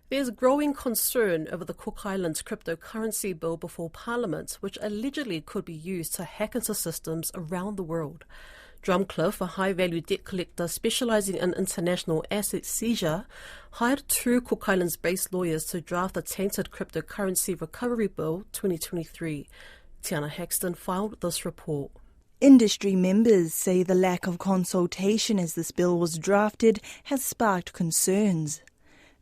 There's growing concern over the Cook Islands cryptocurrency bill before Parliament, which allegedly could be used to hack into systems around the world. Drumcliff, a high-value debt collector specialising in international asset seizure, hired two Cook Islands-based lawyers to draft the tainted cryptocurrency recovery bill 2023. Tiana Hexton filed this report. Industry members say the lack of consultation as this bill was drafted has sparked concerns.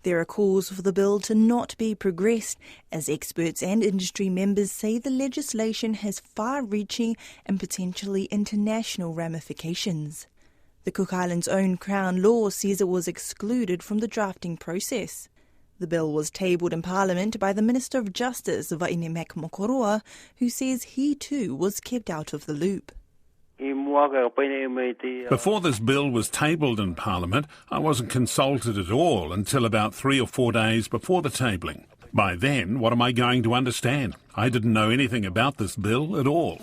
There are calls for the bill to not be progressed, as experts and industry members say the legislation has far-reaching and potentially international ramifications. The Cook Islands' own Crown Law says it was excluded from the drafting process. The bill was tabled in Parliament by the Minister of Justice, Vainemak Mokoroa, who says he too was kept out of the loop. Before this bill was tabled in Parliament, I wasn't consulted at all until about 3 or 4 days before the tabling. By then, what am I going to understand? I didn't know anything about this bill at all.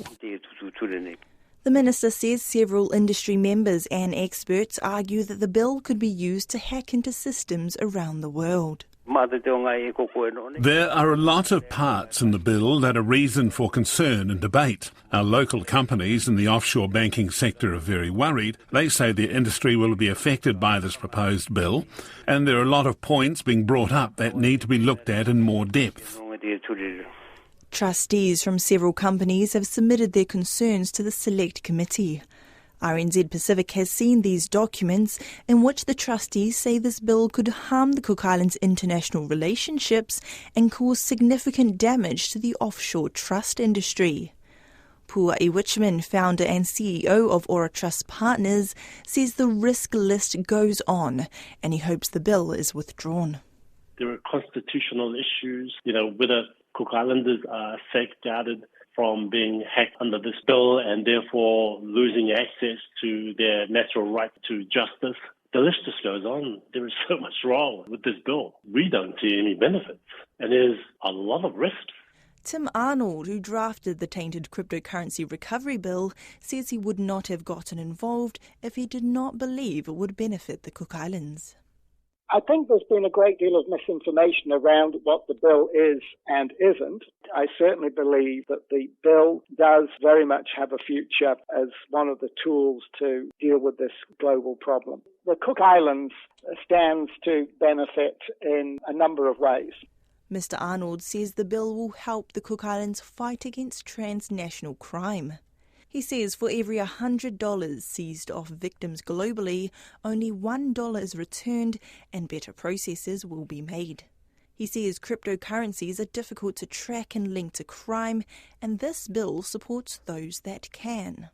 The Minister says several industry members and experts argue that the bill could be used to hack into systems around the world. There are a lot of parts in the bill that are reason for concern and debate. Our local companies in the offshore banking sector are very worried. They say their industry will be affected by this proposed bill, and there are a lot of points being brought up that need to be looked at in more depth. Trustees from several companies have submitted their concerns to the Select Committee. RNZ Pacific has seen these documents in which the trustees say this bill could harm the Cook Islands' international relationships and cause significant damage to the offshore trust industry. Pua'i Wichman, founder and CEO of Ora Trust Partners, says the risk list goes on and he hopes the bill is withdrawn. There are constitutional issues, whether Cook Islanders are safeguarded from being hacked under this bill and therefore losing access to their natural right to justice. The list just goes on. There is so much wrong with this bill. We don't see any benefits, and there's a lot of risks. Tim Arnold, who drafted the tainted cryptocurrency recovery bill, says he would not have gotten involved if he did not believe it would benefit the Cook Islands. I think there's been a great deal of misinformation around what the bill is and isn't. I certainly believe that the bill does very much have a future as one of the tools to deal with this global problem. The Cook Islands stands to benefit in a number of ways. Mr. Arnold says the bill will help the Cook Islands fight against transnational crime. He says for every $100 seized off victims globally, only $1 is returned and better processes will be made. He says cryptocurrencies are difficult to track and link to crime, and this bill supports those that can.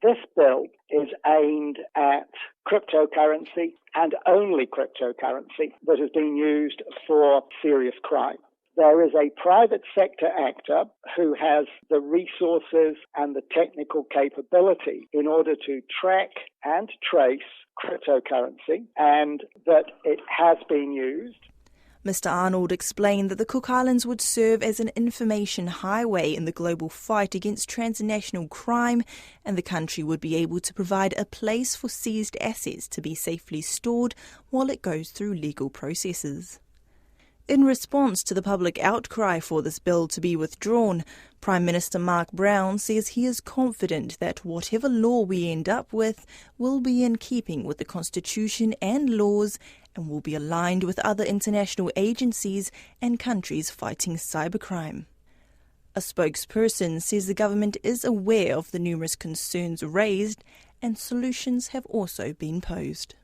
This bill is aimed at cryptocurrency and only cryptocurrency that has been used for serious crime. There is a private sector actor who has the resources and the technical capability in order to track and trace cryptocurrency, and that it has been used. Mr. Arnold explained that the Cook Islands would serve as an information highway in the global fight against transnational crime, and the country would be able to provide a place for seized assets to be safely stored while it goes through legal processes. In response to the public outcry for this bill to be withdrawn, Prime Minister Mark Brown says he is confident that whatever law we end up with will be in keeping with the Constitution and laws and will be aligned with other international agencies and countries fighting cybercrime. A spokesperson says the government is aware of the numerous concerns raised and solutions have also been posed.